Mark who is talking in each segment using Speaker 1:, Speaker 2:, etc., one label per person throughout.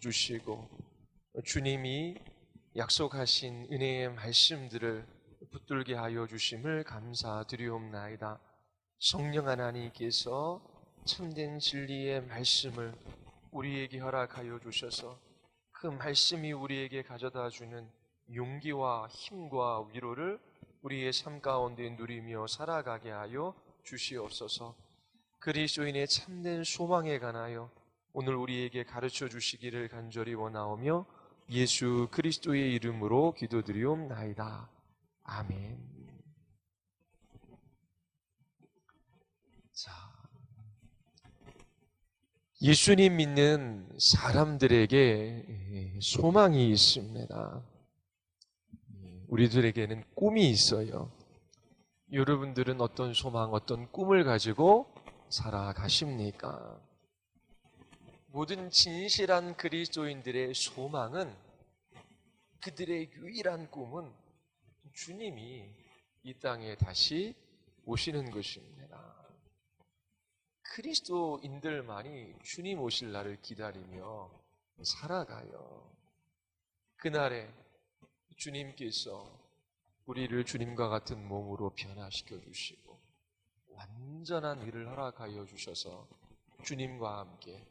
Speaker 1: 주시고 주님이 약속하신 은혜의 말씀들을 붙들게 하여 주심을 감사드리옵나이다. 성령 하나님께서 참된 진리의 말씀을 우리에게 허락하여 주셔서 그 말씀이 우리에게 가져다 주는 용기와 힘과 위로를 우리의 삶 가운데 누리며 살아가게 하여 주시옵소서. 그리스도인의 참된 소망에 관하여 오늘 우리에게 가르쳐 주시기를 간절히 원하오며 예수 그리스도의 이름으로 기도드리옵나이다. 아멘. 자, 예수님 믿는 사람들에게 소망이 있습니다. 우리들에게는 꿈이 있어요. 여러분들은 어떤 소망, 어떤 꿈을 가지고 살아가십니까? 모든 진실한 그리스도인들의 소망은, 그들의 유일한 꿈은 주님이 이 땅에 다시 오시는 것입니다. 그리스도인들만이 주님 오실 날을 기다리며 살아가요. 그날에 주님께서 우리를 주님과 같은 몸으로 변화시켜 주시고 완전한 일을 허락하여 주셔서 주님과 함께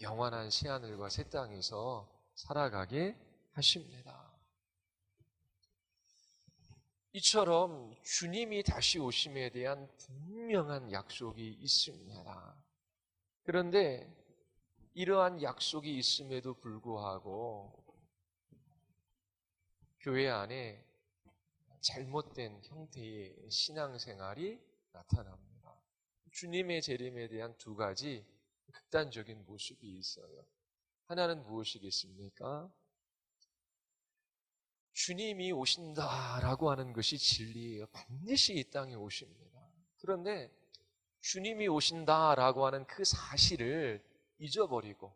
Speaker 1: 영원한 새하늘과 새 땅에서 살아가게 하십니다. 이처럼 주님이 다시 오심에 대한 분명한 약속이 있습니다. 그런데 이러한 약속이 있음에도 불구하고 교회 안에 잘못된 형태의 신앙생활이 나타납니다. 주님의 재림에 대한 두 가지 극단적인 모습이 있어요. 하나는 무엇이겠습니까? 주님이 오신다라고 하는 것이 진리예요. 반드시 이 땅에 오십니다. 그런데 주님이 오신다라고 하는 그 사실을 잊어버리고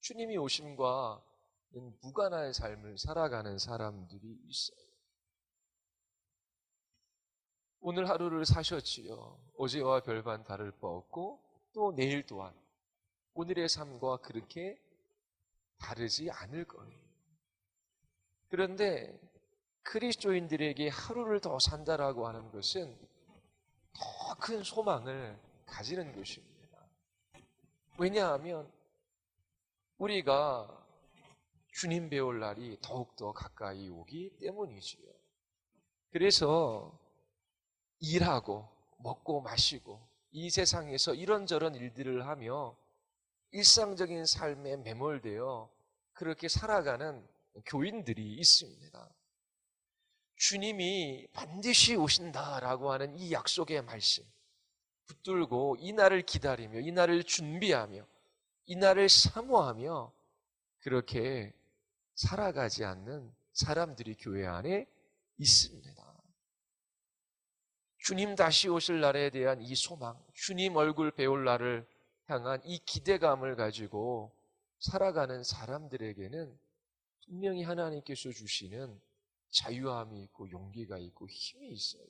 Speaker 1: 주님이 오심과 무관한 삶을 살아가는 사람들이 있어요. 오늘 하루를 사셨지요. 어제와 별반 다를 바 없고 또 내일 또한 오늘의 삶과 그렇게 다르지 않을 거예요. 그런데 그리스도인들에게 하루를 더 산다라고 하는 것은 더 큰 소망을 가지는 것입니다. 왜냐하면 우리가 주님 배울 날이 더욱더 가까이 오기 때문이지요. 그래서 일하고 먹고 마시고 이 세상에서 이런저런 일들을 하며 일상적인 삶에 매몰되어 그렇게 살아가는 교인들이 있습니다. 주님이 반드시 오신다라고 하는 이 약속의 말씀 붙들고 이 날을 기다리며 이 날을 준비하며 이 날을 사모하며 그렇게 살아가지 않는 사람들이 교회 안에 있습니다. 주님 다시 오실 날에 대한 이 소망, 주님 얼굴 배울 날을 향한 이 기대감을 가지고 살아가는 사람들에게는 분명히 하나님께서 주시는 자유함이 있고 용기가 있고 힘이 있어요.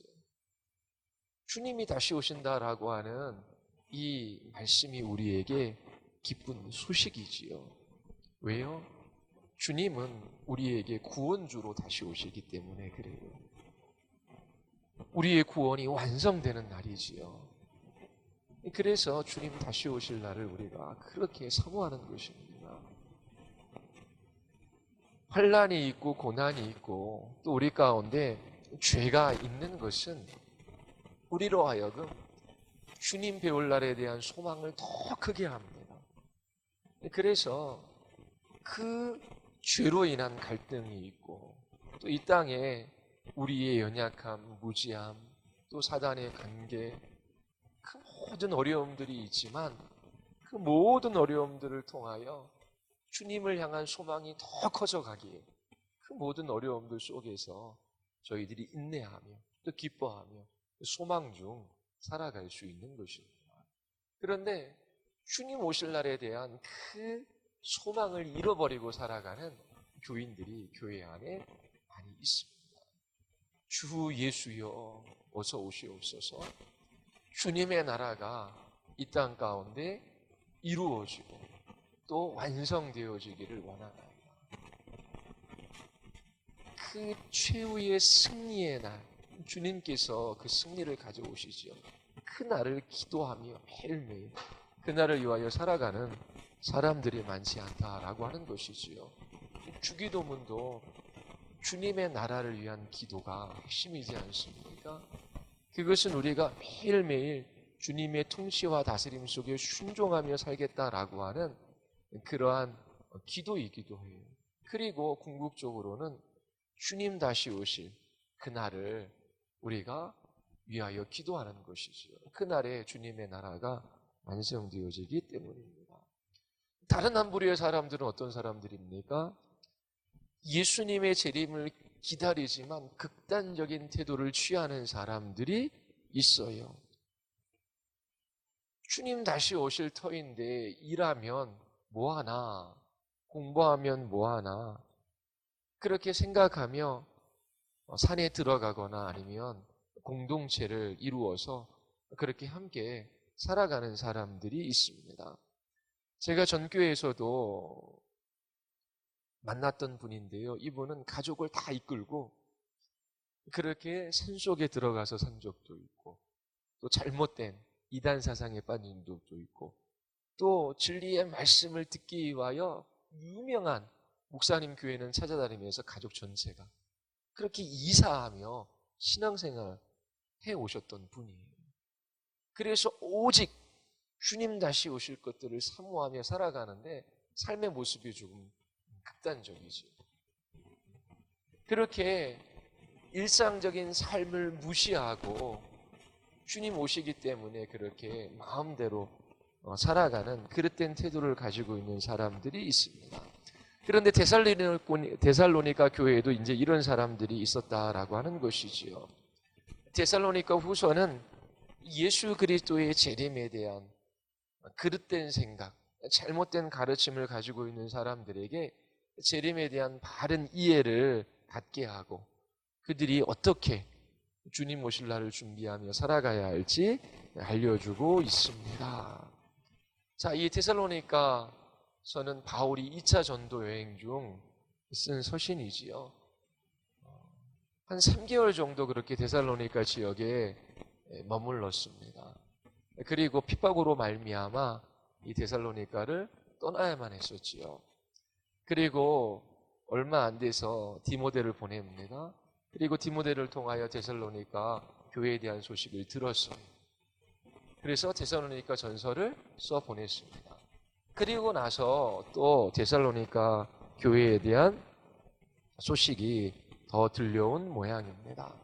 Speaker 1: 주님이 다시 오신다라고 하는 이 말씀이 우리에게 기쁜 소식이지요. 왜요? 주님은 우리에게 구원주로 다시 오시기 때문에 그래요. 우리의 구원이 완성되는 날이지요. 그래서 주님 다시 오실 날을 우리가 그렇게 사모하는 것입니다. 환난이 있고 고난이 있고 또 우리 가운데 죄가 있는 것은 우리로 하여금 주님 배울 날에 대한 소망을 더 크게 합니다. 그래서 그 죄로 인한 갈등이 있고 또 이 땅에 우리의 연약함, 무지함, 또 사단의 관계, 그 모든 어려움들이 있지만 그 모든 어려움들을 통하여 주님을 향한 소망이 더 커져가기에 그 모든 어려움들 속에서 저희들이 인내하며 또 기뻐하며 소망 중 살아갈 수 있는 것입니다. 그런데 주님 오실 날에 대한 그 소망을 잃어버리고 살아가는 교인들이 교회 안에 많이 있습니다. 주 예수여 어서 오시옵소서. 주님의 나라가 이 땅 가운데 이루어지고 또 완성되어지기를 원합니다. 그 최후의 승리의 날, 주님께서 그 승리를 가져오시지요. 그 날을 기도하며 매일매일 그 날을 위하여 살아가는 사람들이 많지 않다라고 하는 것이지요. 주기도문도 주님의 나라를 위한 기도가 핵심이지 않습니까? 그것은 우리가 매일매일 주님의 통치와 다스림 속에 순종하며 살겠다라고 하는 그러한 기도이기도 해요. 그리고 궁극적으로는 주님 다시 오실 그날을 우리가 위하여 기도하는 것이지요. 그날에 주님의 나라가 완성되어지기 때문입니다. 다른 한 부류의 사람들은 어떤 사람들입니까? 예수님의 재림을 기다리지만 극단적인 태도를 취하는 사람들이 있어요. 주님 다시 오실 터인데 일하면 뭐하나, 공부하면 뭐하나, 그렇게 생각하며 산에 들어가거나 아니면 공동체를 이루어서 그렇게 함께 살아가는 사람들이 있습니다. 제가 전교회에서도 만났던 분인데요. 이분은 가족을 다 이끌고 그렇게 산속에 들어가서 산 적도 있고, 또 잘못된 이단 사상에 빠진 적도 있고, 또 진리의 말씀을 듣기 위하여 유명한 목사님 교회는 찾아다니면서 가족 전체가 그렇게 이사하며 신앙생활 해오셨던 분이에요. 그래서 오직 주님 다시 오실 것들을 사모하며 살아가는데 삶의 모습이 조금 극단적이죠. 그렇게 일상적인 삶을 무시하고 주님 오시기 때문에 그렇게 마음대로 살아가는 그릇된 태도를 가지고 있는 사람들이 있습니다. 그런데 데살로니가 교회에도 이제 이런 사람들이 있었다라고 하는 것이지요. 데살로니가 후서는 예수 그리스도의 재림에 대한 그릇된 생각, 잘못된 가르침을 가지고 있는 사람들에게 재림에 대한 바른 이해를 갖게 하고 그들이 어떻게 주님 오실 날을 준비하며 살아가야 할지 알려주고 있습니다. 자, 이 데살로니가서는 바울이 2차 전도 여행 중 쓴 서신이지요. 한 3개월 정도 그렇게 데살로니가 지역에 머물렀습니다. 그리고 핍박으로 말미암아 이 데살로니가를 떠나야만 했었지요. 그리고 얼마 안 돼서 디모데를 보냅니다. 그리고 디모데를 통하여 데살로니가 교회에 대한 소식을 들었어요. 그래서 데살로니가 전서를 써 보냈습니다. 그리고 나서 또 데살로니가 교회에 대한 소식이 더 들려온 모양입니다.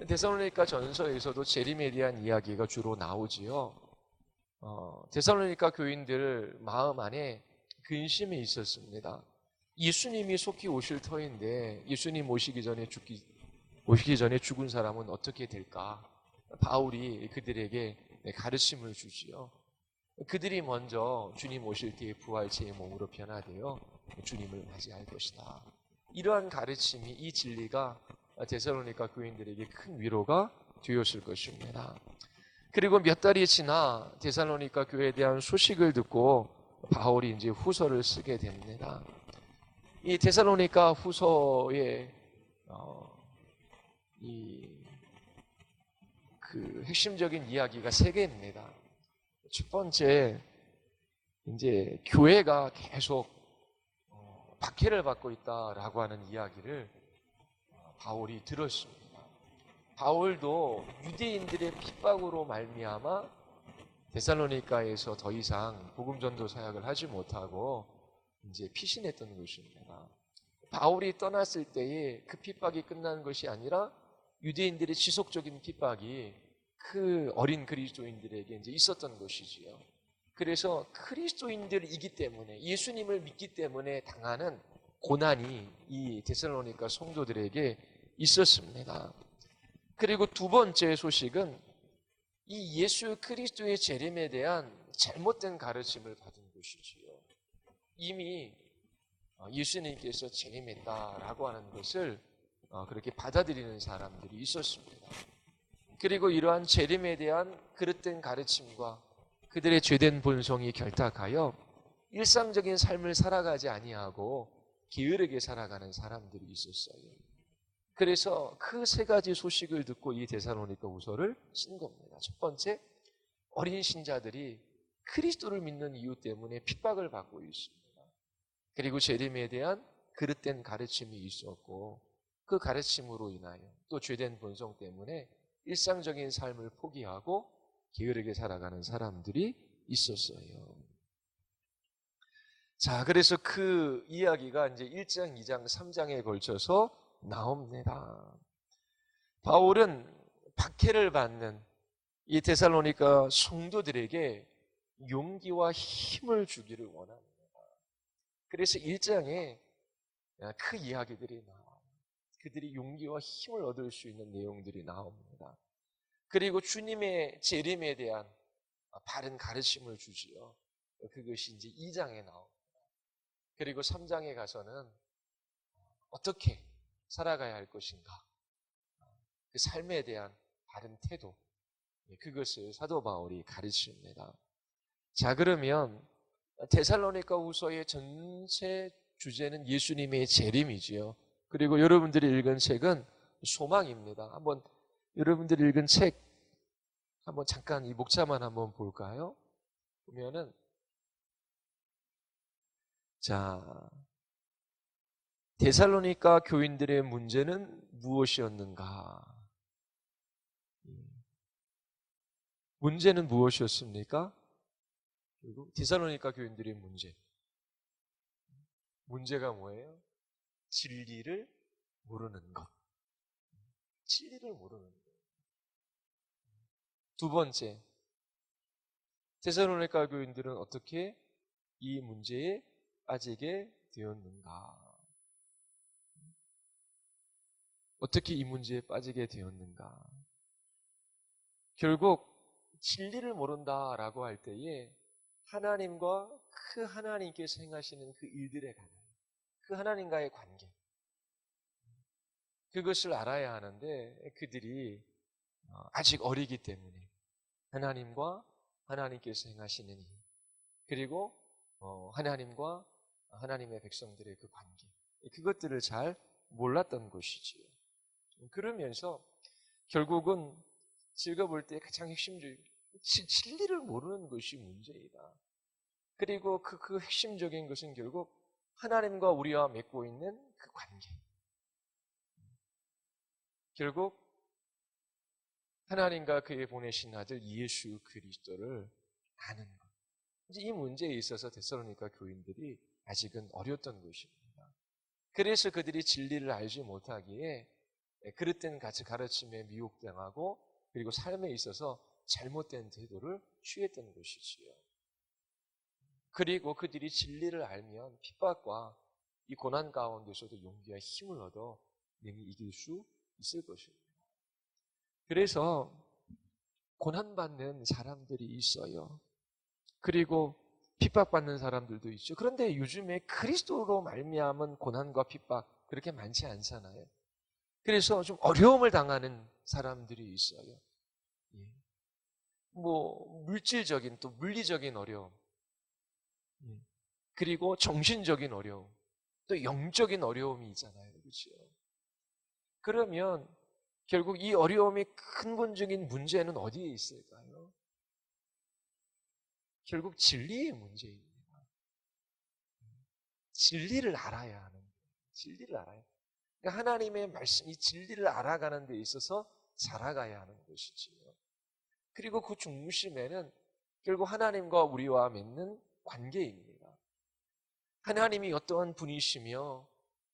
Speaker 1: 데살로니가 전서에서도 재림에 대한 이야기가 주로 나오지요. 데살로니가 교인들 마음 안에 근심이 있었습니다. 예수님이 속히 오실 터인데 예수님 오시기 전에 죽은 사람은 어떻게 될까? 바울이 그들에게 가르침을 주지요. 그들이 먼저 주님 오실 때에 부활체의 몸으로 변화되어 주님을 맞이할 것이다. 이러한 가르침이, 이 진리가 데살로니가 교인들에게 큰 위로가 되었을 것입니다. 그리고 몇 달이 지나 데살로니가 교회에 대한 소식을 듣고 바울이 이제 후서를 쓰게 됩니다. 이 데살로니가 후서의 그 핵심적인 이야기가 3개입니다. 첫 번째, 이제 교회가 계속 박해를 받고 있다라고 하는 이야기를 바울이 들었습니다. 바울도 유대인들의 핍박으로 말미암아 데살로니가에서 더 이상 복음 전도 사역을 하지 못하고 이제 피신했던 것입니다. 바울이 떠났을 때에 그 핍박이 끝난 것이 아니라 유대인들의 지속적인 핍박이 그 어린 그리스도인들에게 이제 있었던 것이지요. 그래서 그리스도인들이기 때문에, 예수님을 믿기 때문에 당하는 고난이 이 데살로니가 성도들에게 있었습니다. 그리고 두 번째 소식은 이 예수 그리스도의 재림에 대한 잘못된 가르침을 받은 것이지요. 이미 예수님께서 재림했다라고 하는 것을 그렇게 받아들이는 사람들이 있었습니다. 그리고 이러한 재림에 대한 그릇된 가르침과 그들의 죄된 본성이 결탁하여 일상적인 삶을 살아가지 아니하고 게으르게 살아가는 사람들이 있었어요. 그래서 그 세 가지 소식을 듣고 이 데살로니가후서를 쓴 겁니다. 첫 번째, 어린 신자들이 그리스도를 믿는 이유 때문에 핍박을 받고 있습니다. 그리고 재림에 대한 그릇된 가르침이 있었고, 그 가르침으로 인하여 또 죄된 본성 때문에 일상적인 삶을 포기하고 게으르게 살아가는 사람들이 있었어요. 자, 그래서 그 이야기가 이제 1장, 2장, 3장에 걸쳐서 나옵니다. 바울은 박해를 받는 이 데살로니가 성도들에게 용기와 힘을 주기를 원합니다. 그래서 1장에 그 이야기들이 나와요. 그들이 용기와 힘을 얻을 수 있는 내용들이 나옵니다. 그리고 주님의 재림에 대한 바른 가르침을 주지요. 그것이 이제 2장에 나옵니다. 그리고 3장에 가서는 어떻게 살아가야 할 것인가, 그 삶에 대한 바른 태도, 그것을 사도 바울이 가르칩니다. 자, 그러면 데살로니가후서의 전체 주제는 예수님의 재림이지요. 그리고 여러분들이 읽은 책은 소망입니다. 한번 여러분들이 읽은 책 한번 잠깐 이 목차만 한번 볼까요? 보면은 자, 데살로니가 교인들의 문제는 무엇이었는가? 문제는 무엇이었습니까? 그리고 데살로니가 교인들의 문제가 뭐예요? 진리를 모르는 것. 진리를 모르는 것. 두 번째, 데살로니가 교인들은 어떻게 이 문제에 빠지게 되었는가? 어떻게 이 문제에 빠지게 되었는가? 결국 진리를 모른다라고 할 때에 하나님과 그 하나님께서 행하시는 그 일들에 관한 그 하나님과의 관계, 그것을 알아야 하는데 그들이 아직 어리기 때문에 하나님과 하나님께서 행하시는 일, 그리고 하나님과 하나님의 백성들의 그 관계, 그것들을 잘 몰랐던 것이지요. 그러면서 결국은 제가 볼 때 가장 핵심적인 진리를 모르는 것이 문제이다. 그리고 그 핵심적인 것은 결국 하나님과 우리와 맺고 있는 그 관계. 결국 하나님과 그의 보내신 아들 예수 그리스도를 아는 것. 이제 이 문제에 있어서 데살로니가 교인들이 아직은 어렸던 것입니다. 그래서 그들이 진리를 알지 못하기에 그릇된 가르침에 미혹당하고 그리고 삶에 있어서 잘못된 태도를 취했던 것이지요. 그리고 그들이 진리를 알면 핍박과 이 고난 가운데서도 용기와 힘을 얻어 능히 이길 수 있을 것입니다. 그래서 고난받는 사람들이 있어요. 그리고 핍박받는 사람들도 있죠. 그런데 요즘에 그리스도로 말미암은 고난과 핍박 그렇게 많지 않잖아요. 그래서 좀 어려움을 당하는 사람들이 있어요. 뭐 물질적인 또 물리적인 어려움, 그리고 정신적인 어려움, 또 영적인 어려움이 있잖아요. 그렇죠? 그러면 결국 이 어려움의 근본적인 문제는 어디에 있을까요? 결국 진리의 문제입니다. 진리를 알아야 하는 거예요. 진리를 알아야. 그러니까 하나님의 말씀, 이 진리를 알아가는 데 있어서 자라가야 하는 것이지요. 그리고 그 중심에는 결국 하나님과 우리와 맺는 관계입니다. 하나님이 어떠한 분이시며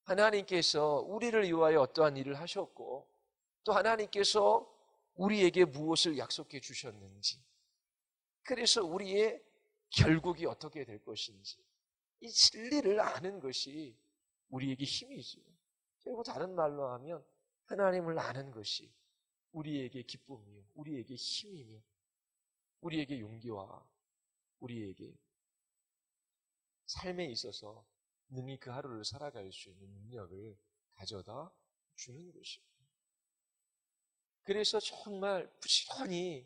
Speaker 1: 하나님께서 우리를 위하여 어떠한 일을 하셨고 또 하나님께서 우리에게 무엇을 약속해 주셨는지, 그래서 우리의 결국이 어떻게 될 것인지 이 진리를 아는 것이 우리에게 힘이죠. 그리고 다른 말로 하면 하나님을 아는 것이 우리에게 기쁨이요, 우리에게 힘이며 우리에게 용기와 우리에게 삶에 있어서 능히 그 하루를 살아갈 수 있는 능력을 가져다 주는 것입니다. 그래서 정말 부지런히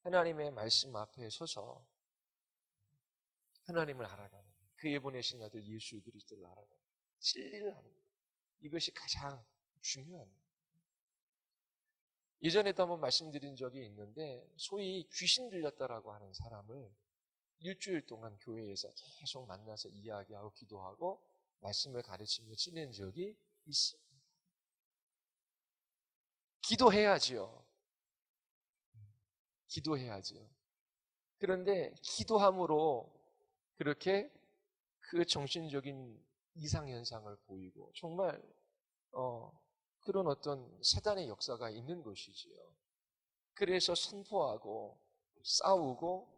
Speaker 1: 하나님의 말씀 앞에 서서 하나님을 알아가는, 그에 보내신 아들 예수 그리스도를 알아가는 진리를 아는 것. 이것이 가장 중요한 거예요. 예전에도 한번 말씀드린 적이 있는데 소위 귀신 들렸다라고 하는 사람을 일주일 동안 교회에서 계속 만나서 이야기하고 기도하고 말씀을 가르치며 지낸 적이 있습니다. 기도해야지요. 기도해야지요. 그런데 기도함으로 그렇게 그 정신적인 이상현상을 보이고 정말 그런 어떤 사단의 역사가 있는 것이지요. 그래서 선포하고 싸우고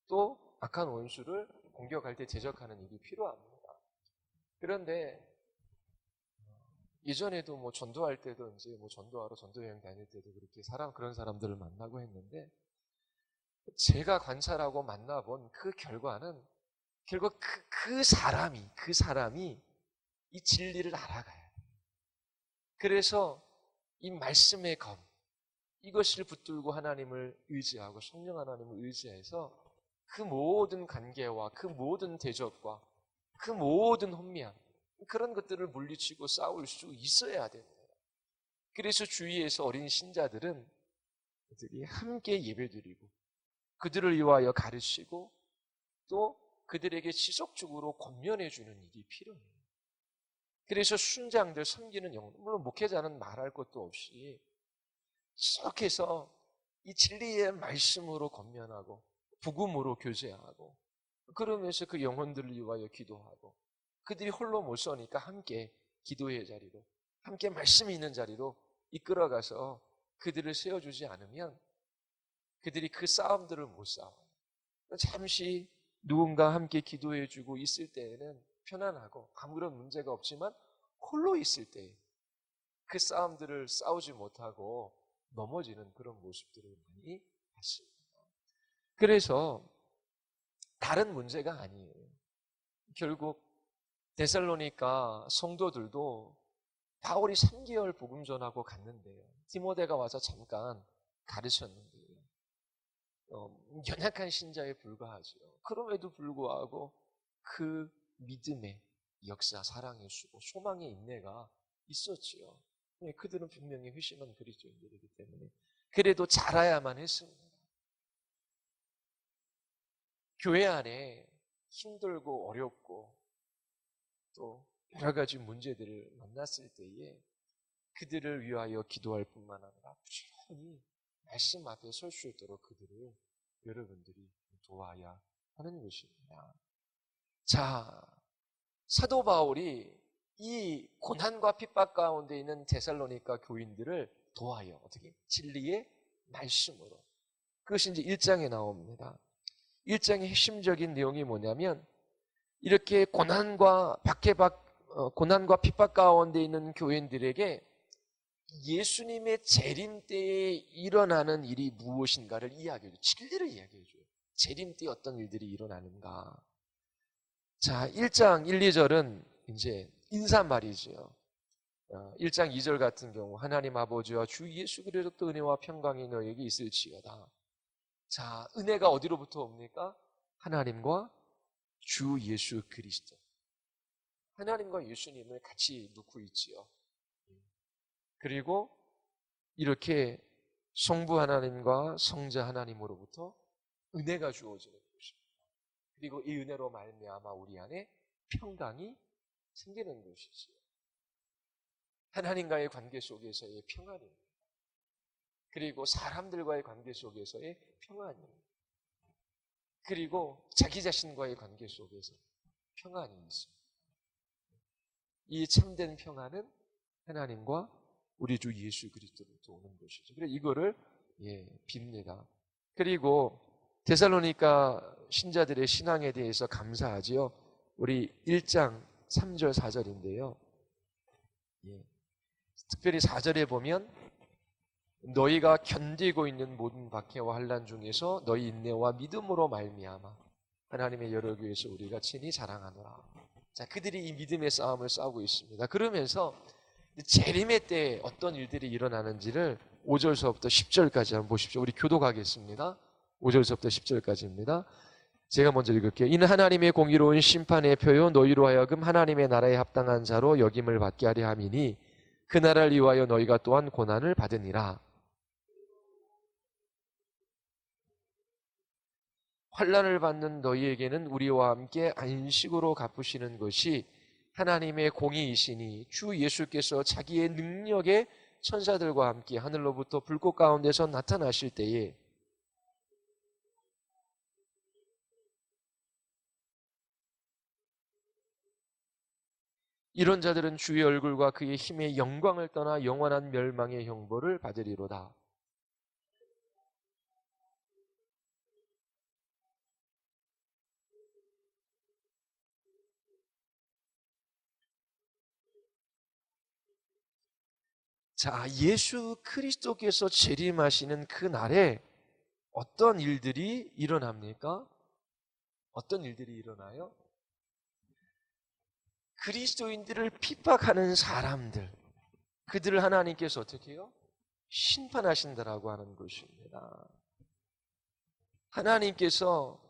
Speaker 1: 또 악한 원수를 공격할 때 대적하는 일이 필요합니다. 그런데 예전에도 뭐 전도할 때도 이제 뭐 전도하러 전도여행 다닐 때도 그렇게 그런 사람들을 만나고 했는데 제가 관찰하고 만나본 그 결과는 결국 그 사람이 이 진리를 알아가요. 그래서 이 말씀의 검, 이것을 붙들고 하나님을 의지하고 성령 하나님을 의지해서 그 모든 관계와 그 모든 대적과 그 모든 혼미함, 그런 것들을 물리치고 싸울 수 있어야 됩니다. 그래서 주위에서 어린 신자들은 그들이 함께 예배드리고 그들을 위하여 가르치고 또 그들에게 지속적으로 권면해 주는 일이 필요해요. 그래서 순장들 섬기는 영혼, 물론 목회자는 말할 것도 없이 계속해서 이 진리의 말씀으로 권면하고 복음으로 교제하고 그러면서 그 영혼들을 위하여 기도하고 그들이 홀로 못 서니까 함께 기도의 자리로 함께 말씀이 있는 자리로 이끌어가서 그들을 세워주지 않으면 그들이 그 싸움들을 못 싸워요. 잠시 누군가 함께 기도해주고 있을 때에는 편안하고 아무런 문제가 없지만 홀로 있을 때 그 싸움들을 싸우지 못하고 넘어지는 그런 모습들을 많이 봤습니다. 그래서 다른 문제가 아니에요. 결국 데살로니가 성도들도 바울이 3개월 복음 전하고 갔는데요. 디모데가 와서 잠깐 가르쳤는데요. 연약한 신자에 불과하죠. 그럼에도 불구하고 그 믿음의 역사, 사랑의 수고, 소망의 인내가 있었지요. 그들은 분명히 회심한 그리스도인들이기 때문에 그래도 자라야만 했습니다. 교회 안에 힘들고 어렵고 또 여러 가지 문제들을 만났을 때에 그들을 위하여 기도할 뿐만 아니라 부지런히 말씀 앞에 설 수 있도록 그들을 여러분들이 도와야 하는 것입니다. 자, 사도 바울이 이 고난과 핍박 가운데 있는 데살로니가 교인들을 도와요. 어떻게? 진리의 말씀으로. 그것이 이제 1장에 나옵니다. 1장의 핵심적인 내용이 뭐냐면 이렇게 고난과 핍박 가운데 있는 교인들에게 예수님의 재림 때에 일어나는 일이 무엇인가를 이야기해줘요. 진리를 이야기해줘요. 재림 때에 어떤 일들이 일어나는가. 자, 1장 1, 2절은 이제 인사말이죠. 1장 2절 같은 경우 하나님 아버지와 주 예수 그리스도 은혜와 평강이 너에게 있을지어다. 자, 은혜가 어디로부터 옵니까? 하나님과 주 예수 그리스도. 하나님과 예수님을 같이 놓고 있지요. 그리고 이렇게 성부 하나님과 성자 하나님으로부터 은혜가 주어지는 것입니다. 그리고 이 은혜로 말미암아 우리 안에 평강이 생기는 것이지요. 하나님과의 관계 속에서의 평안입니다. 그리고 사람들과의 관계 속에서의 평안입니다. 그리고 자기 자신과의 관계 속에서 평안이 있습니다. 이 참된 평안은 하나님과 우리 주 예수 그리스도로부터 오는 것이죠. 그래서 이거를 빕니다. 그리고 데살로니가 신자들의 신앙에 대해서 감사하지요. 우리 1장 3절 4절인데요. 특별히 4절에 보면 너희가 견디고 있는 모든 박해와 환난 중에서 너희 인내와 믿음으로 말미암아 하나님의 여러 교회에서 우리가 친히 자랑하노라. 자, 그들이 이 믿음의 싸움을 싸우고 있습니다. 그러면서 재림의 때에 어떤 일들이 일어나는지를 5절서부터 10절까지 한번 보십시오. 우리 교독하겠습니다. 5절서부터 10절까지입니다. 제가 먼저 읽을게요. 이는 하나님의 공의로운 심판의 표요 너희로 하여금 하나님의 나라에 합당한 자로 여김을 받게 하려 함이니 그 나라를 위하여 너희가 또한 고난을 받으니라. 환난을 받는 너희에게는 우리와 함께 안식으로 갚으시는 것이 하나님의 공의이시니 주 예수께서 자기의 능력의 천사들과 함께 하늘로부터 불꽃 가운데서 나타나실 때에 이런 자들은 주의 얼굴과 그의 힘의 영광을 떠나 영원한 멸망의 형벌을 받으리로다. 자, 예수 그리스도께서 재림하시는 그 날에 어떤 일들이 일어납니까? 어떤 일들이 일어나요? 그리스도인들을 핍박하는 사람들, 그들을 하나님께서 어떻게 해요? 심판하신다라고 하는 것입니다. 하나님께서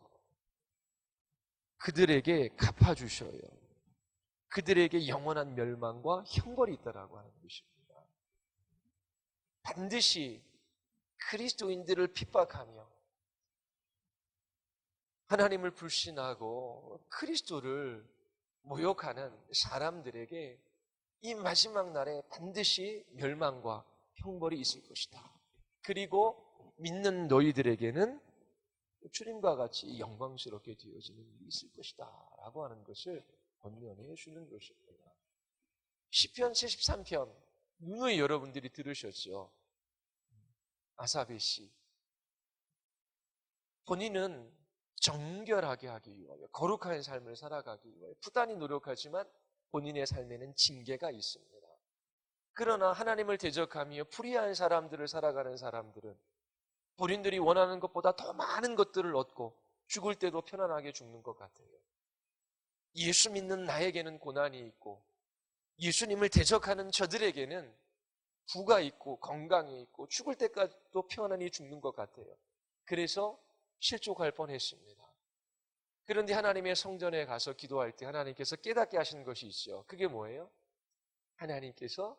Speaker 1: 그들에게 갚아주셔요. 그들에게 영원한 멸망과 형벌이 있다라고 하는 것입니다. 반드시 그리스도인들을 핍박하며 하나님을 불신하고 그리스도를 모욕하는 사람들에게 이 마지막 날에 반드시 멸망과 형벌이 있을 것이다. 그리고 믿는 너희들에게는 주님과 같이 영광스럽게 되어지는 일이 있을 것이다 라고 하는 것을 권면해 주는 것입니다. 시편 73편 누누이 여러분들이 들으셨죠. 아사베 씨 본인은 정결하게 하기 위하여 거룩한 삶을 살아가기 위하여 부단히 노력하지만 본인의 삶에는 징계가 있습니다. 그러나 하나님을 대적하며 불의한 사람들을 살아가는 사람들은 본인들이 원하는 것보다 더 많은 것들을 얻고 죽을 때도 편안하게 죽는 것 같아요. 예수 믿는 나에게는 고난이 있고 예수님을 대적하는 저들에게는 부가 있고 건강이 있고 죽을 때까지도 편안히 죽는 것 같아요. 그래서 실족할 뻔했습니다. 그런데 하나님의 성전에 가서 기도할 때 하나님께서 깨닫게 하시는 것이 있죠. 그게 뭐예요? 하나님께서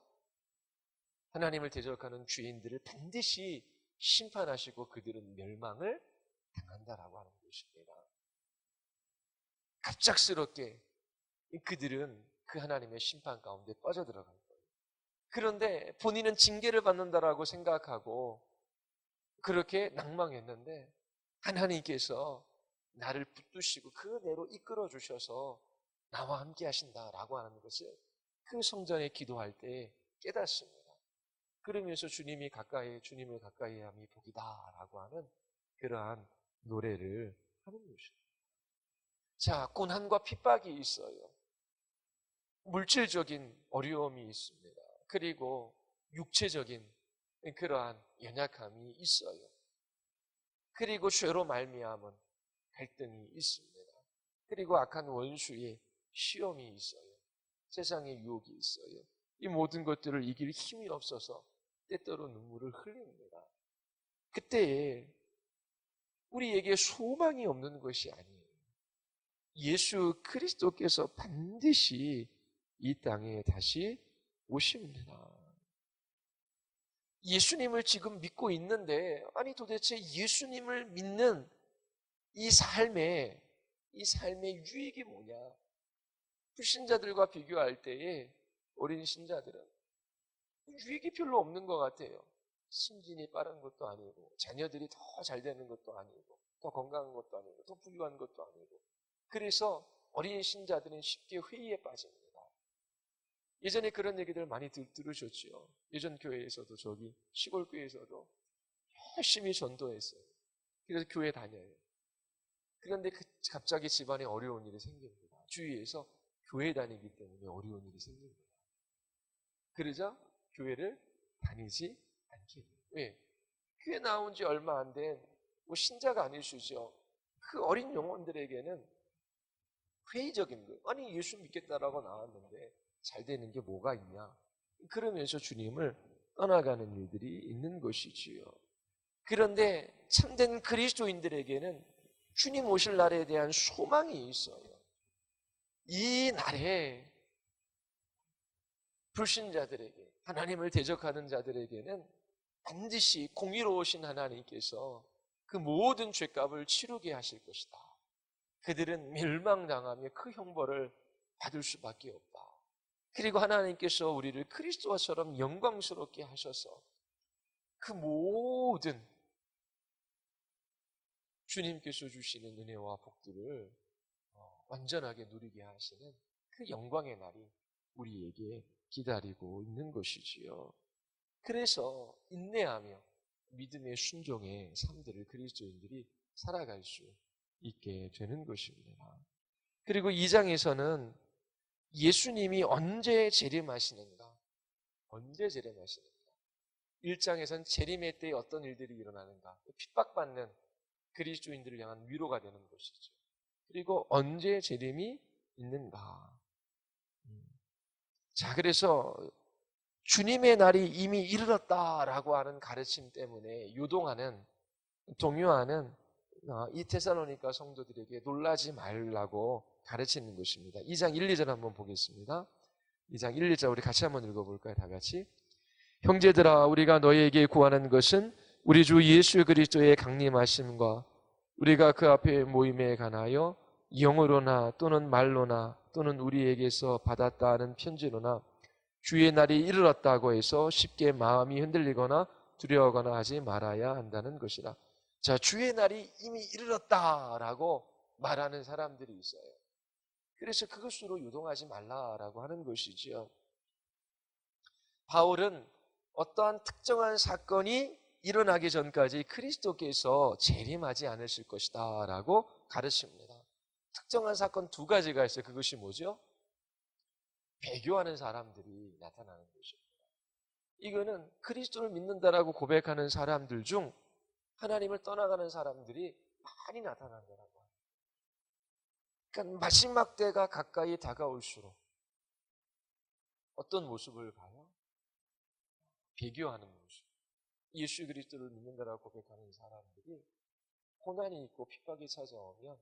Speaker 1: 하나님을 대적하는 죄인들을 반드시 심판하시고 그들은 멸망을 당한다라고 하는 것입니다. 갑작스럽게 그들은 그 하나님의 심판 가운데 빠져들어간 거예요. 그런데 본인은 징계를 받는다라고 생각하고 그렇게 낭망했는데 하나님께서 나를 붙드시고 그 내로 이끌어 주셔서 나와 함께 하신다라고 하는 것을 그 성전에 기도할 때 깨닫습니다. 그러면서 주님을 가까이 함이 복이다라고 하는 그러한 노래를 하는 것입니다. 자, 고난과 핍박이 있어요. 물질적인 어려움이 있습니다. 그리고 육체적인 그러한 연약함이 있어요. 그리고 죄로 말미암은 갈등이 있습니다. 그리고 악한 원수의 시험이 있어요. 세상의 유혹이 있어요. 이 모든 것들을 이길 힘이 없어서 때때로 눈물을 흘립니다. 그때에 우리에게 소망이 없는 것이 아니에요. 예수 그리스도께서 반드시 이 땅에 다시 오십니다. 예수님을 지금 믿고 있는데 아니 도대체 예수님을 믿는 이 삶의 유익이 뭐냐? 불신자들과 비교할 때에 어린 신자들은 유익이 별로 없는 것 같아요. 승진이 빠른 것도 아니고 자녀들이 더 잘 되는 것도 아니고 더 건강한 것도 아니고 더 부유한 것도 아니고 그래서 어린 신자들은 쉽게 회의에 빠집니다. 예전에 그런 얘기들 많이 들으셨죠. 예전 교회에서도 저기 시골 교회에서도 열심히 전도했어요. 그래서 교회 다녀요. 그런데 갑자기 집안에 어려운 일이 생깁니다. 주위에서 교회 다니기 때문에 어려운 일이 생깁니다. 그러자 교회를 다니지 않게 돼요. 왜? 교회 나온 지 얼마 안 된 신자가 아닐 수죠. 그 어린 영혼들에게는 회의적인 거. 아니 예수 믿겠다라고 나왔는데 잘 되는 게 뭐가 있냐. 그러면서 주님을 떠나가는 일들이 있는 것이지요. 그런데 참된 그리스도인들에게는 주님 오실 날에 대한 소망이 있어요. 이 날에 불신자들에게, 하나님을 대적하는 자들에게는 반드시 공의로우신 하나님께서 그 모든 죄값을 치르게 하실 것이다. 그들은 멸망당하며 그 형벌을 받을 수밖에 없다. 그리고 하나님께서 우리를 그리스도와처럼 영광스럽게 하셔서 그 모든 주님께서 주시는 은혜와 복들을 완전하게 누리게 하시는 그 영광의 날이 우리에게 기다리고 있는 것이지요. 그래서 인내하며 믿음의 순종의 삶들을 그리스도인들이 살아갈 수 있게 되는 것입니다. 그리고 2장에서는 예수님이 언제 재림하시는가? 언제 재림하시는가? 1장에서는 재림의 때에 어떤 일들이 일어나는가? 핍박받는 그리스도인들을 향한 위로가 되는 것이죠. 그리고 언제 재림이 있는가? 자, 그래서 주님의 날이 이미 이르렀다라고 하는 가르침 때문에 동요하는 이 데살로니가 성도들에게 놀라지 말라고 가르치는 것입니다. 2장 1, 2절 한번 보겠습니다. 2장 1, 2절 우리 같이 한번 읽어볼까요? 다 같이. 형제들아, 우리가 너희에게 구하는 것은 우리 주 예수 그리스도의 강림하심과 우리가 그 앞에 모임에 관하여 영으로나 또는 말로나 또는 우리에게서 받았다 하는 편지로나 주의 날이 이르렀다고 해서 쉽게 마음이 흔들리거나 두려워하거나 하지 말아야 한다는 것이라. 자, 주의 날이 이미 이르렀다라고 말하는 사람들이 있어요. 그래서 그것으로 유동하지 말라라고 하는 것이지요. 바울은 어떠한 특정한 사건이 일어나기 전까지 그리스도께서 재림하지 않으실 것이다 라고 가르칩니다. 특정한 사건 두 가지가 있어요. 그것이 뭐죠? 배교하는 사람들이 나타나는 것입니다. 이거는 그리스도를 믿는다라고 고백하는 사람들 중 하나님을 떠나가는 사람들이 많이 나타난다라고 합니다. 그러니까 마지막 때가 가까이 다가올수록 어떤 모습을 봐요? 배교하는 모습. 예수 그리스도를 믿는다라고 고백하는 사람들이 고난이 있고 핍박이 찾아오면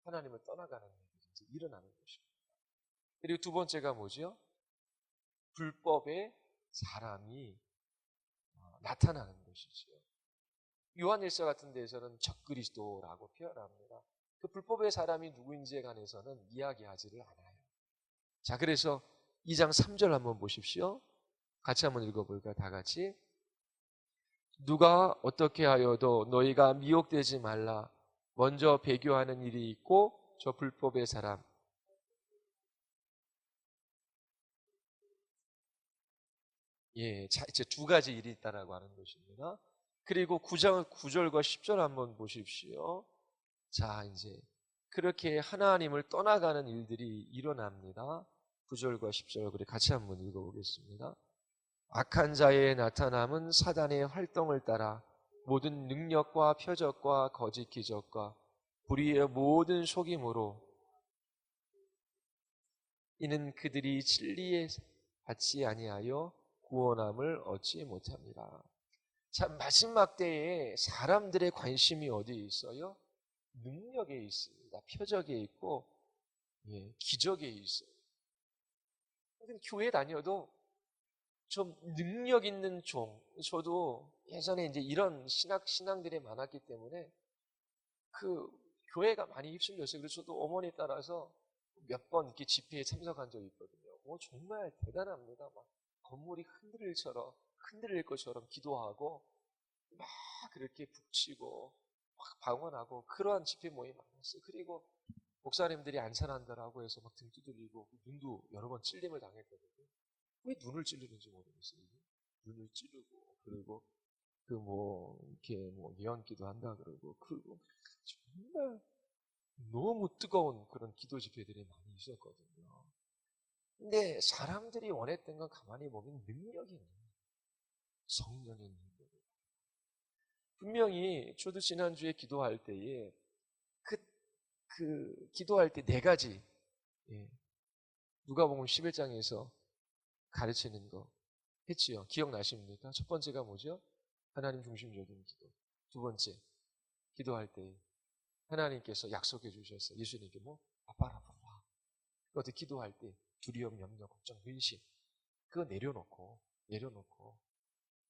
Speaker 1: 하나님을 떠나가는 일이 일어나는 것입니다. 그리고 두 번째가 뭐죠? 불법의 사람이 나타나는 것이죠. 요한일서 같은 데에서는 적그리스도라고 표현합니다. 그 불법의 사람이 누구인지에 관해서는 이야기하지를 않아요. 자, 그래서 2장 3절 한번 보십시오. 같이 한번 읽어볼까요? 다 같이. 누가 어떻게 하여도 너희가 미혹되지 말라. 먼저 배교하는 일이 있고 저 불법의 사람. 예, 자, 이제 두 가지 일이 있다라고 하는 것입니다. 그리고 9절과 10절 한번 보십시오. 자, 이제 그렇게 하나님을 떠나가는 일들이 일어납니다. 9절과 10절 우리 같이 한번 읽어보겠습니다. 악한 자의 나타남은 사단의 활동을 따라 모든 능력과 표적과 거짓 기적과 불의의 모든 속임으로 이는 그들이 진리에 받지 아니하여 구원함을 얻지 못합니다. 참 마지막 때에 사람들의 관심이 어디에 있어요? 능력에 있습니다. 표적에 있고 기적에 있어요. 교회 다녀도 좀 능력 있는 종, 저도 예전에 이제 이런 신앙들이 많았기 때문에 그 교회가 많이 휩쓸렸어요. 그래서 저도 어머니 따라서 몇 번 이렇게 집회에 참석한 적이 있거든요. 정말 대단합니다. 막 건물이 흔들릴 것처럼 기도하고 막 그렇게 북치고 막 방언하고 그러한 집회 모임이 많았어요. 그리고 목사님들이 안찬한다라고 해서 막 등 두드리고 눈도 여러 번 찔림을 당했거든요. 왜 눈을 찌르는지 모르겠어요. 눈을 찌르고 그리고 이렇게 예언기도 한다 그러고 그리고 정말 너무 뜨거운 그런 기도 집회들이 많이 있었거든요. 근데 사람들이 원했던 건 가만히 보면 능력이 있는 거예요. 성령의 능력이. 분명히 저도 지난주에 기도할 때에 기도할 때 네 가지 누가복음 11장에서 가르치는 거 했지요. 기억나십니까? 첫 번째가 뭐죠? 하나님 중심적인 기도. 두 번째, 기도할 때 하나님께서 약속해 주셨어요. 예수님께 뭐 아빠라 부르라. 어디 기도할 때 두려움, 염려, 걱정, 근심 그거 내려놓고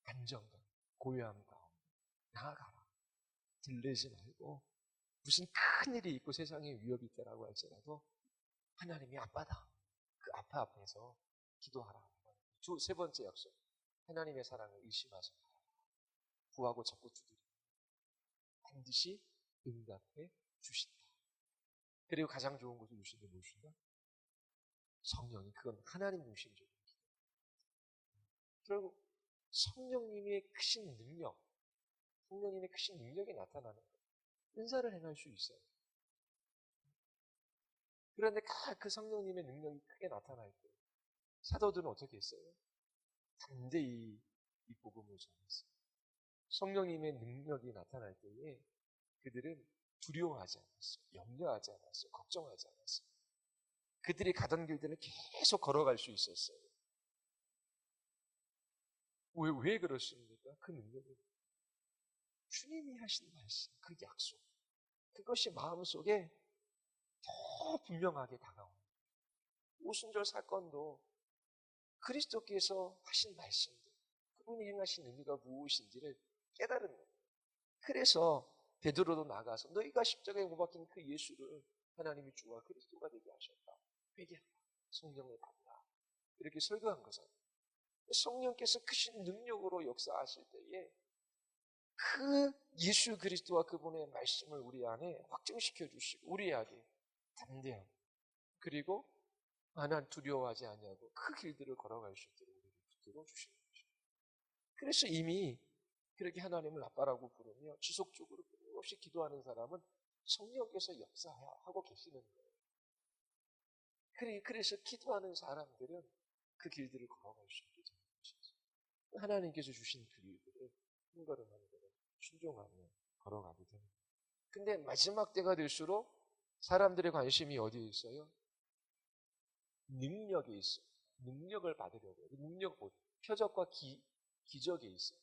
Speaker 1: 안정감, 고요함 가운데 나아가라. 들르지 말고 무슨 큰 일이 있고 세상에 위협이 있다라고 할지라도 하나님이 아빠다. 그 아빠 앞에서 기도하라. 세 번째 약속. 하나님의 사랑을 의심하지 마라. 구하고 찾고 두드리라. 반드시 응답해 주신다. 그리고 가장 좋은 것을 주신다. 무엇인가? 성령이 그건 하나님 중심적인 기도. 결국 성령님의 크신 능력, 성령님의 크신 능력이 나타나는 거예요. 은사를 행할 수 있어요. 그런데 그 성령님의 능력이 크게 나타날 때 사도들은 어떻게 했어요? 담대히 이 복음을 전했어요. 성령님의 능력이 나타날 때에 그들은 두려워하지 않았어요. 염려하지 않았어요. 걱정하지 않았어요. 그들이 가던 길들을 계속 걸어갈 수 있었어요. 왜 그렇습니까? 그 능력은 주님이 하신 말씀, 그 약속, 그것이 마음속에 더 분명하게 다가옵니다. 오순절 사건도 그리스도께서 하신 말씀들, 그분이 행하신 의미가 무엇인지를 깨달은 거예요. 그래서 베드로도 나가서 너희가 십자가에 못 박힌 그 예수를 하나님이 주와 그리스도가 되게 하셨다. 회개하라. 성령을 받으라. 이렇게 설교한 거잖아요. 성령께서 크신 능력으로 역사하실 때에 그 예수 그리스도와 그분의 말씀을 우리 안에 확증시켜 주시고 우리에게 담대함 그리고 하나님 두려워하지 아니하고 그 길들을 걸어갈 수 있도록 우리를 붙들어 주시는 것입니다. 그래서 이미 그렇게 하나님을 아빠라고 부르며 지속적으로 끊임없이 기도하는 사람은 성령께서 역사하고 계시는 거예요. 그래서 기도하는 사람들은 그 길들을 걸어갈 수 있게 되는 것이죠. 하나님께서 주신 그 길들을 한 걸음 한 걸음 순종하며 걸어가게 됩니다. 근데 마지막 때가 될수록 사람들의 관심이 어디에 있어요? 능력에 있어요. 능력을 받으려고 해요. 능력, 표적과 기적에 있어요.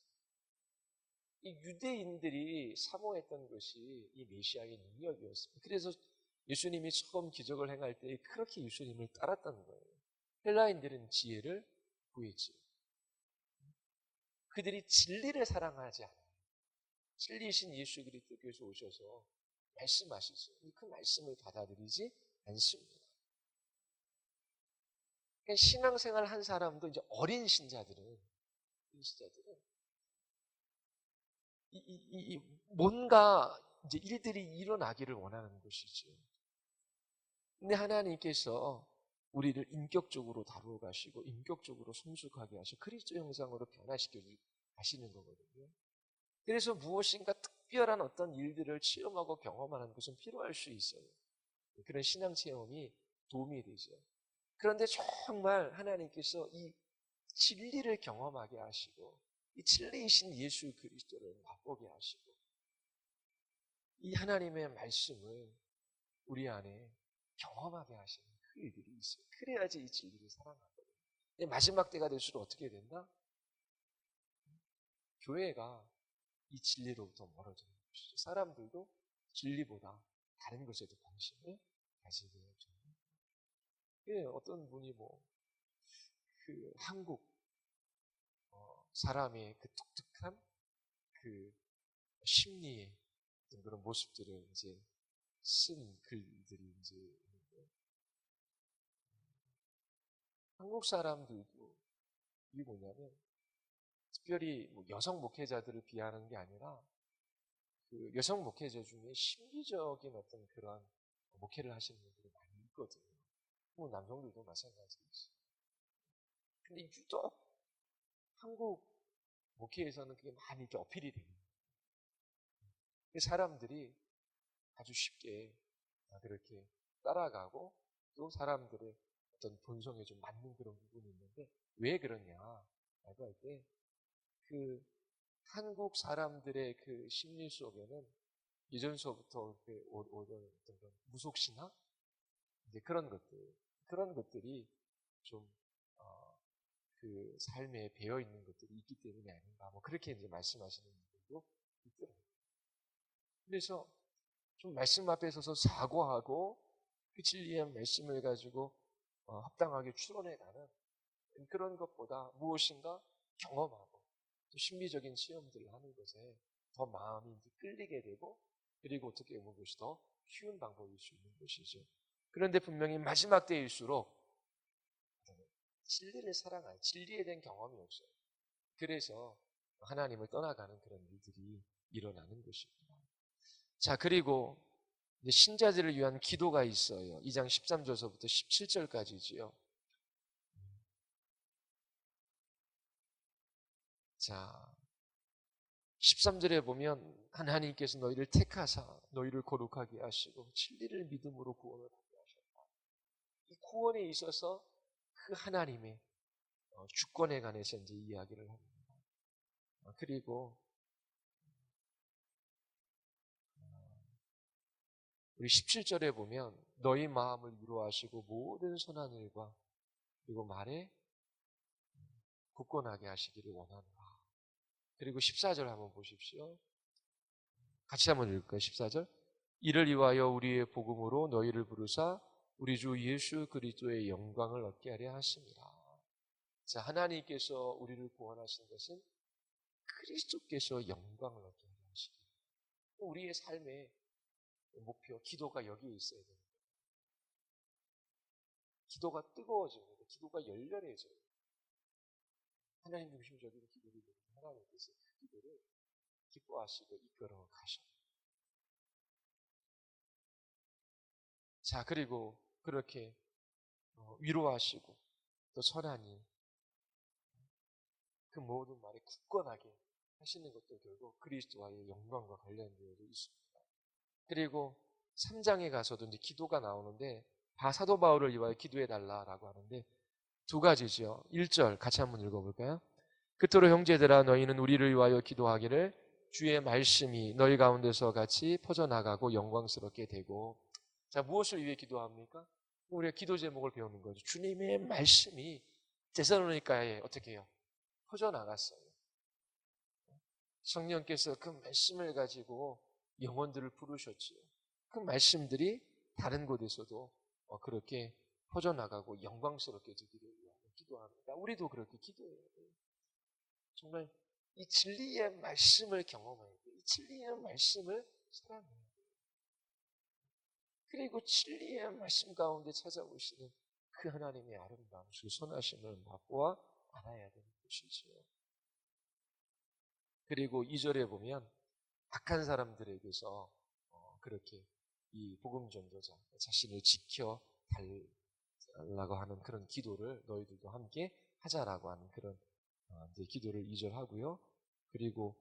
Speaker 1: 이 유대인들이 사모했던 것이 이 메시아의 능력이었습니다. 그래서 예수님이 처음 기적을 행할 때 그렇게 예수님을 따랐다는 거예요. 헬라인들은 지혜를 구했지. 그들이 진리를 사랑하지 않아요. 진리이신 예수 그리스도께서 오셔서 말씀하시죠. 그 말씀을 받아들이지 않습니다. 신앙생활 한 사람도 이제 어린 신자들은 뭔가 이제 일들이 일어나기를 원하는 것이죠. 근데 하나님께서 우리를 인격적으로 다루어 가시고 인격적으로 성숙하게 하시고 그리스도 형상으로 변화시켜 가시는 거거든요. 그래서 무엇인가 특별한 어떤 일들을 체험하고 경험하는 것은 필요할 수 있어요. 그런 신앙 체험이 도움이 되죠. 그런데 정말 하나님께서 이 진리를 경험하게 하시고 이 진리이신 예수 그리스도를 맛보게 하시고 이 하나님의 말씀을 우리 안에 경험하게 하시는 그 일들이 있어요. 그래야지 이 진리를 사랑하거든요. 마지막 때가 될수록 어떻게 된다? 교회가 이 진리로부터 멀어지는 것이죠. 사람들도 진리보다 다른 것에도 관심을 가지게 되죠. 예, 어떤 분이 그 한국 사람의 그 독특한 그 심리의 어떤 그런 모습들을 이제 쓴 글들이 이제 있는데 한국 사람들도 이게 뭐냐면 특별히 여성 목회자들을 비하하는 게 아니라 그 여성 목회자 중에 심리적인 어떤 그런 목회를 하시는 분들이 많이 있거든요. 남성들도 마찬가지겠어요. 근데 유독 한국 목회에서는 그게 많이 이렇게 어필이 돼요. 사람들이 아주 쉽게 그렇게 따라가고 또 사람들의 어떤 본성에 좀 맞는 그런 부분이 있는데 왜 그러냐 라고 할 때 그 한국 사람들의 그 심리 속에는 예전서부터 오던 어떤 무속신앙 이제 그런 것들이 좀 그 삶에 배어 있는 것들이 있기 때문이 아닌가 그렇게 이제 말씀하시는 분들도 있더라고요. 그래서 좀 말씀 앞에 서서 사고하고 그 진리의 말씀을 가지고 합당하게 추론해가는 그런 것보다 무엇인가 경험하고 또 심리적인 체험들을 하는 것에 더 마음이 이제 끌리게 되고, 그리고 어떻게 보면 그것이 더 쉬운 방법일 수 있는 것이죠. 그런데 분명히 마지막 때일수록 진리를 사랑할, 진리에 대한 경험이 없어요. 그래서 하나님을 떠나가는 그런 일들이 일어나는 것입니다. 자, 그리고 이제 신자들을 위한 기도가 있어요. 2장 13절서부터 17절까지지요. 자, 13절에 보면 하나님께서 너희를 택하사 너희를 거룩하게 하시고 진리를 믿음으로 구원을 받게 하셨다. 이 구원에 있어서 그 하나님의 주권에 관해서 이제 이야기를 합니다. 그리고 우리 17절에 보면 너희 마음을 위로하시고 모든 선한 일과 그리고 말에 굳건하게 하시기를 원하노라. 그리고 14절 한번 보십시오. 같이 한번 읽을까요? 14절. 이를 위하여 우리의 복음으로 너희를 부르사 우리 주 예수 그리스도의 영광을 얻게 하려 하십니다. 자, 하나님께서 우리를 구원하신 것은 그리스도께서 영광을 얻게 하려 하시기. 우리의 삶의 목표, 기도가 여기에 있어야 됩니다. 기도가 뜨거워져야 돼요. 기도가 열렬해져요. 하나님 중심적인 기도를 드리면 하나님께서 그 기도를 기뻐하시고 이끌어 가셔요. 자, 그리고 그렇게 위로하시고 또 선하니 그 모든 말에 굳건하게 하시는 것도 결국 그리스도와의 영광과 관련되어 있습니다. 그리고 3장에 가서도 이제 기도가 나오는데 사도 바울을 위하여 기도해달라라고 하는데 두 가지죠. 1절 같이 한번 읽어볼까요? 그토록 형제들아 너희는 우리를 위하여 기도하기를 주의 말씀이 너희 가운데서 같이 퍼져나가고 영광스럽게 되고. 자, 무엇을 위해 기도합니까? 우리가 기도 제목을 배우는 거죠. 주님의 말씀이 데살로니가에 어떻게 해요? 퍼져나갔어요. 성령께서 그 말씀을 가지고 영혼들을 부르셨지요. 그 말씀들이 다른 곳에서도 그렇게 퍼져나가고 영광스럽게 되기를 위하여 기도합니다. 우리도 그렇게 기도해야 돼요. 정말 이 진리의 말씀을 경험해야 돼요. 이 진리의 말씀을 사랑해야 돼요. 그리고 진리의 말씀 가운데 찾아오시는 그 하나님의 아름다움, 그 선하심을 맛보아 알아야 되는 것이지요. 그리고 2절에 보면 악한 사람들에게서 그렇게 이 복음 전도자 자신을 지켜 달라고 하는 그런 기도를 너희들도 함께 하자라고 하는 그런 이제 기도를 2절 하고요. 그리고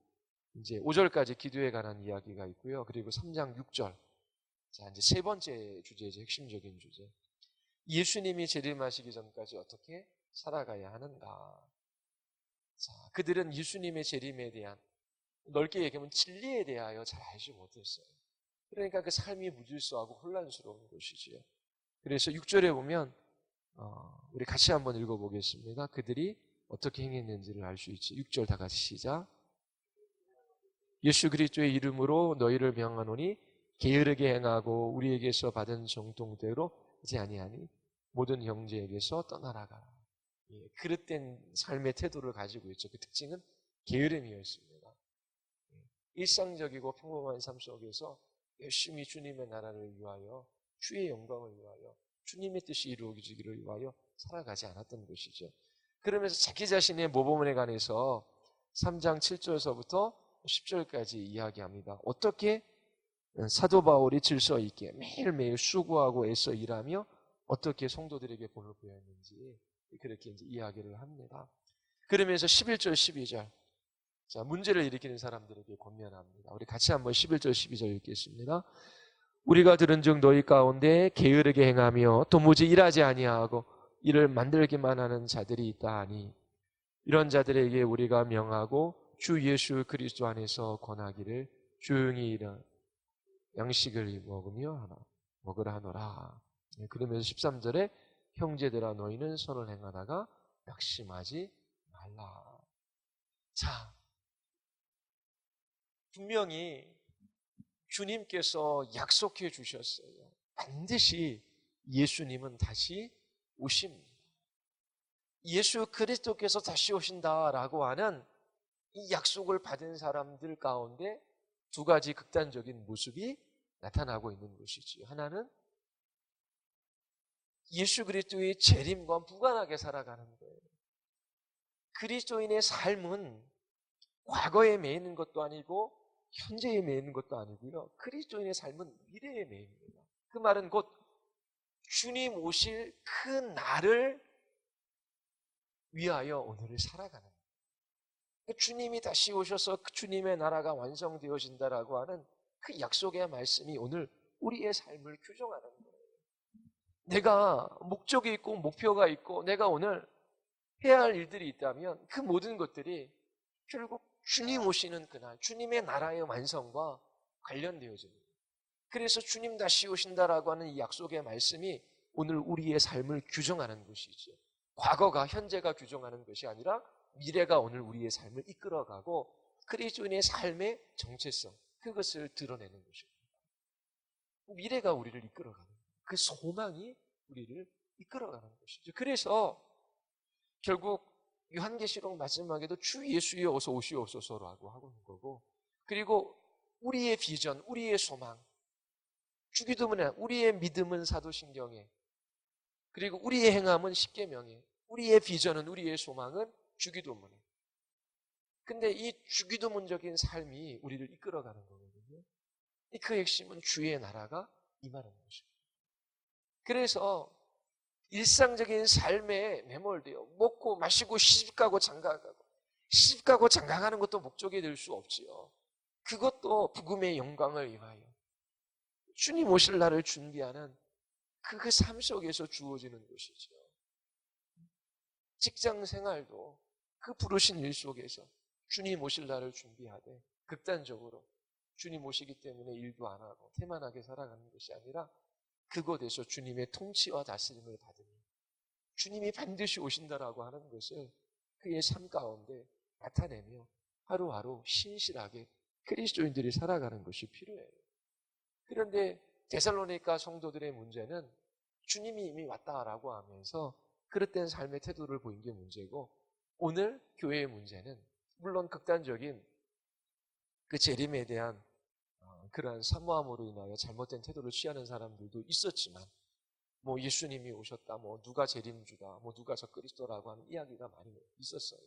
Speaker 1: 이제 5절까지 기도에 관한 이야기가 있고요. 그리고 3장 6절. 자, 이제 세 번째 주제죠. 핵심적인 주제. 예수님이 재림하시기 전까지 어떻게 살아가야 하는가. 자, 그들은 예수님의 재림에 대한, 넓게 얘기하면 진리에 대하여 잘 알지 못했어요. 그러니까 그 삶이 무질서하고 혼란스러운 것이지요. 그래서 6절에 보면 우리 같이 한번 읽어보겠습니다. 그들이 어떻게 행했는지를 알 수 있지. 6절 다 같이 시작. 예수 그리스도의 이름으로 너희를 명하노니 게으르게 행하고 우리에게서 받은 정통대로 하지 아니하니 모든 형제에게서 떠나라가. 예, 그릇된 삶의 태도를 가지고 있죠. 그 특징은 게으름이었습니다. 일상적이고 평범한 삶 속에서 열심히 주님의 나라를 위하여, 주의 영광을 위하여, 주님의 뜻이 이루어지기를 위하여 살아가지 않았던 것이죠. 그러면서 자기 자신의 모범에 관해서 3장 7절서부터 10절까지 이야기합니다. 어떻게 사도 바울이 질서 있게 매일매일 수고하고 애써 일하며 어떻게 성도들에게 본을 보였는지 그렇게 이제 이야기를 합니다. 그러면서 11절, 12절. 자, 문제를 일으키는 사람들에게 권면합니다. 우리 같이 한번 11절, 12절 읽겠습니다. 우리가 들은즉 너희 가운데 게으르게 행하며 도무지 일하지 아니하고 이를 만들기만 하는 자들이 있다 하니 이런 자들에게 우리가 명하고 주 예수 그리스도 안에서 권하기를 조용히 일한 양식을 먹으라 하노라. 그러면서 13절에 형제들아 너희는 선을 행하다가 낙심하지 말라. 자, 분명히 주님께서 약속해 주셨어요. 반드시 예수님은 다시 오십니다. 예수 그리스도께서 다시 오신다라고 하는 이 약속을 받은 사람들 가운데 두 가지 극단적인 모습이 나타나고 있는 것이지요. 하나는 예수 그리스도의 재림과 무관하게 살아가는 거예요. 그리스도인의 삶은 과거에 매이는 것도 아니고 현재에 매이는 것도 아니고요. 그리스도인의 삶은 미래에 매입니다. 그 말은 곧 주님 오실 그 날을 위하여 오늘을 살아가는 거예요. 주님이 다시 오셔서 그 주님의 나라가 완성되어진다라고 하는 그 약속의 말씀이 오늘 우리의 삶을 규정하는 거예요. 내가 목적이 있고 목표가 있고 내가 오늘 해야 할 일들이 있다면 그 모든 것들이 결국 주님 오시는 그날, 주님의 나라의 완성과 관련되어집니다. 그래서 주님 다시 오신다라고 하는 이 약속의 말씀이 오늘 우리의 삶을 규정하는 것이죠. 과거가 현재가 규정하는 것이 아니라 미래가 오늘 우리의 삶을 이끌어가고 그리스도인의 삶의 정체성, 그것을 드러내는 것입니다. 미래가 우리를 이끌어가는 그 소망이 우리를 이끌어가는 것이죠. 그래서 결국 요한계시록 마지막에도 주 예수여 어서 오시옵소서라고 하고 있는 거고, 그리고 우리의 비전, 우리의 소망, 주기도문에 우리의 믿음은 사도신경에, 그리고 우리의 행함은 십계명에, 우리의 비전은 우리의 소망은 주기도문에. 근데 이 주기도문적인 삶이 우리를 이끌어가는 거거든요. 그 핵심은 주의 나라가 임하는 것입니다. 그래서 일상적인 삶에 매몰되어 먹고 마시고 시집가고 장가가고 시집가고 장가가는 것도 목적이 될 수 없지요. 그것도 복음의 영광을 위하여 주님 오실 날을 준비하는 그 삶 속에서 주어지는 것이죠. 직장 생활도 그 부르신 일 속에서 주님 오실 날을 준비하되 극단적으로 주님 오시기 때문에 일도 안 하고 태만하게 살아가는 것이 아니라 그곳에서 주님의 통치와 다스림을 받으며 주님이 반드시 오신다라고 하는 것을 그의 삶 가운데 나타내며 하루하루 신실하게 그리스도인들이 살아가는 것이 필요해요. 그런데 데살로니가 성도들의 문제는 주님이 이미 왔다라고 하면서 그릇된 삶의 태도를 보인 게 문제고, 오늘 교회의 문제는 물론 극단적인 그 재림에 대한 그러한 사모함으로 인하여 잘못된 태도를 취하는 사람들도 있었지만, 뭐 예수님이 오셨다, 뭐 누가 재림주다, 뭐 누가 저 그리스도라고 하는 이야기가 많이 있었어요.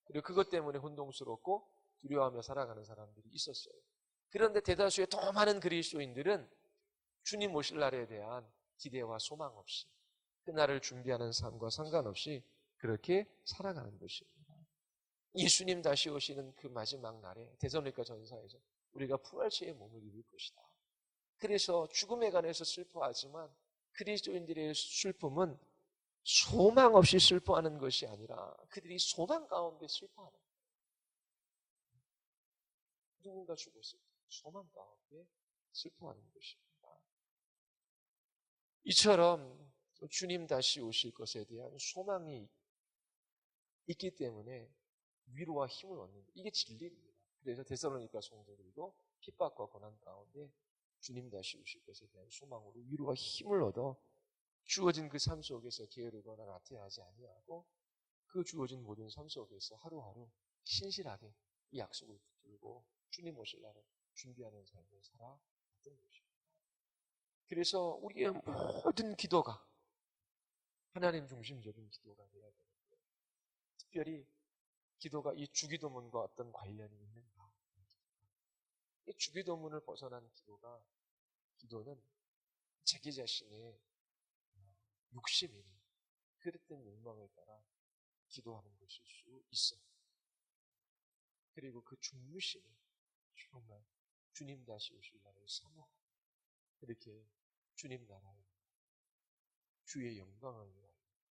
Speaker 1: 그리고 그것 때문에 혼동스럽고 두려워하며 살아가는 사람들이 있었어요. 그런데 대다수의 더 많은 그리스도인들은 주님 오실 날에 대한 기대와 소망 없이 그날을 준비하는 삶과 상관없이 그렇게 살아가는 것입니다. 예수님 다시 오시는 그 마지막 날에 데살로니가 전서에서 우리가 부활체의 몸을 입을 것이다. 그래서 죽음에 관해서 슬퍼하지만 그리스도인들의 슬픔은 소망 없이 슬퍼하는 것이 아니라 그들이 소망 가운데 슬퍼하는 거예요. 누군가 죽었을 때 소망 가운데 슬퍼하는 것입니다. 이처럼 주님 다시 오실 것에 대한 소망이 있기 때문에 위로와 힘을 얻는 거예요. 이게 진리입니다. 그래서 데살로니가 성도들도 핍박과 고난 가운데 주님 다시 오실 것에 대한 소망으로 위로와 힘을 얻어 주어진 그 삶 속에서 게으르거나 나태하지 아니하고 그 주어진 모든 삶 속에서 하루하루 신실하게 이 약속을 붙들고 주님 오실 날을 준비하는 삶을 살아갔던 것입니다. 그래서 우리의 모든 기도가 하나님 중심적인 기도가 되어야 되는데, 특별히 기도가 이 주기도문과 어떤 관련이 있는가? 이 주기도문을 벗어난 기도는 자기 자신의 욕심이니 그릇된 욕망을 따라 기도하는 것일 수 있어요. 그리고 그 중심이 정말 주님 다시 오실 날을 사모하고 그렇게 주님 나라에 주의 영광을 위하여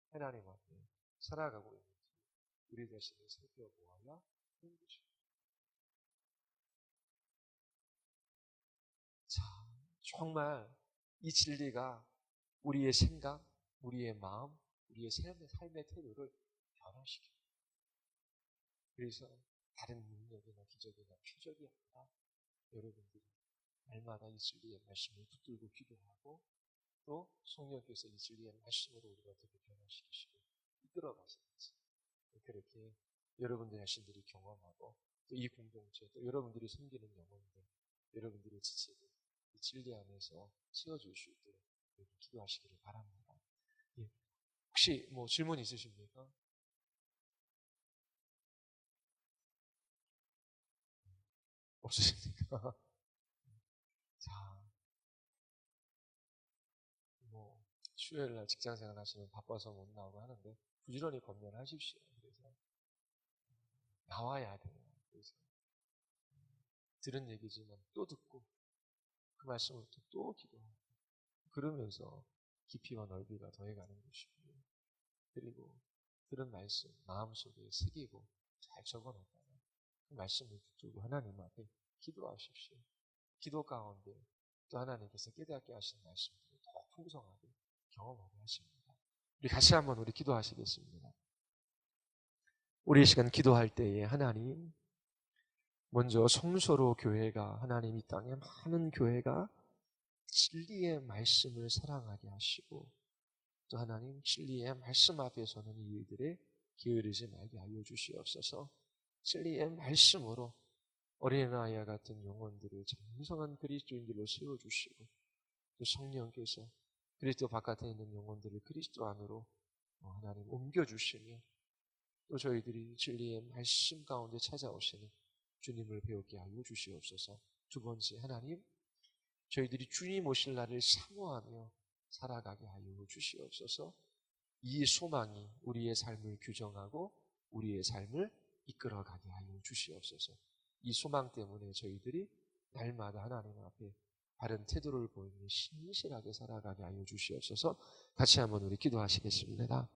Speaker 1: 하나님 앞에 살아가고 있는지 우리 자신을 살펴보아야 하는 것입니다. 자, 정말 이 진리가 우리의 생각, 우리의 마음, 우리의 삶의 태도를 변화시켜요. 그래서 다른 능력이나 기적이나 표적이 아니라 여러분들이 날마다 이 진리의 말씀을 붙들고 기도하고 또 성령께서 이 진리의 말씀으로 우리를 어떻게 변화시키시고 이끌어 가시는지 그렇게 여러분들 자신들이 경험하고 또 이 공동체 또 여러분들이 섬기는 영혼들 여러분들의 지체들 이 진리 안에서 채워줄 수 있도록 기도하시기를 바랍니다. 예. 혹시 뭐 질문 있으십니까? 없으십니까? 자, 뭐 수요일 날 직장 생활 하시면 바빠서 못 나오고 하는데 부지런히 건면하십시오. 그래서 나와야 돼요. 그래서 들은 얘기지만 또 듣고 그 말씀을 또 기도하고 그러면서 깊이와 넓이가 더해가는 것이고요. 그리고 들은 말씀 마음속에 새기고 잘 적어놓다가 그 말씀을 붙들고 하나님 앞에 기도하십시오. 기도 가운데 또 하나님께서 깨닫게 하시는 말씀들을 더 풍성하게 경험하게 하십니다. 우리 같이 한번 우리 기도하시겠습니다. 우리 이 시간 기도할 때에 하나님 먼저 성소로 교회가 하나님 이 땅에 많은 교회가 진리의 말씀을 사랑하게 하시고 또 하나님 진리의 말씀 앞에서는 이 일들에 게으르지 말게 하여 주시옵소서. 진리의 말씀으로 어린아이와 같은 영혼들을 장성한 그리스도인들로 세워주시고 또 성령께서 그리스도 바깥에 있는 영혼들을 그리스도 안으로 하나님 옮겨주시며 또 저희들이 진리의 말씀 가운데 찾아오시는 주님을 배우게 하여 주시옵소서. 두 번째 하나님 저희들이 주님 오실 날을 사모하며 살아가게 하여 주시옵소서. 이 소망이 우리의 삶을 규정하고 우리의 삶을 이끌어가게 하여 주시옵소서. 이 소망 때문에 저희들이 날마다 하나님 앞에 바른 태도를 보이며 신실하게 살아가게 하여 주시옵소서. 같이 한번 우리 기도하시겠습니다.